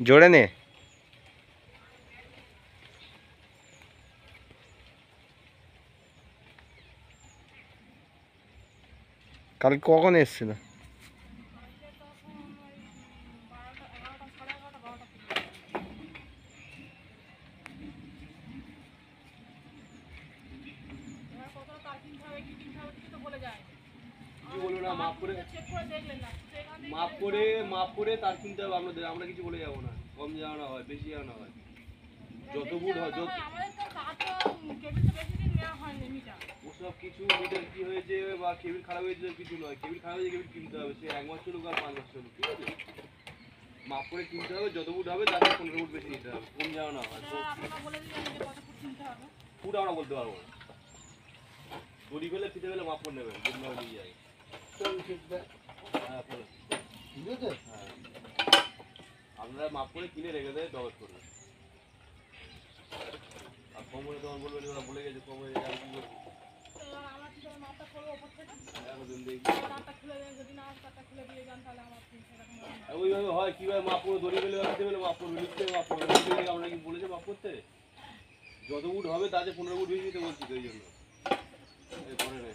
জোরে নে। কাল কখন এসছিল? মাপ করে তার কিনতে হবে। আমরা কিছু বলে যাবো না, কম যাওয়া না হয় বেশি যাওয়া না হয়, যত বুট হয় ওসব কিছু মিটার কি হয়েছে বা কেবিল খারাপ হয়েছে কিছু নয়, কেবিল খারাপ হয়েছে কেবিল কিনতে হবে, সে 1 মাস চলুক আর 5 মাস চলুক, ঠিক আছে? মাপ করে কিনতে হবে, যত বুট হবে তার 15 ফুট বেশি নিতে হবে, কম যাওয়া না হয়। ফুট আমরা বলতে পারবো না, দড়ি ফেলে ফিতে ফেলে মাপ করে নেবেন, যেভাবে নিয়ে যায়। হ্যাঁ ফেলে হ্যাঁ, আপনারা মাপ করে কিনে রেখে দেয়, দরজ করবেন। আর কম হলে তখন বলবেন ওরা বলে গেছে কম হয়ে যায়, ওইভাবে হয় কিভাবে মাপ করে দড়ি ফেলে ফিতে ফেলে মাপ করবে, নিশ্চয়ই মাপ করবে। আমরা কি বলেছে মাপ করতে? যত বুট হবে তাতে 15 ফুট বেশি দিতে বলছি তো, এই জন্য করে নে।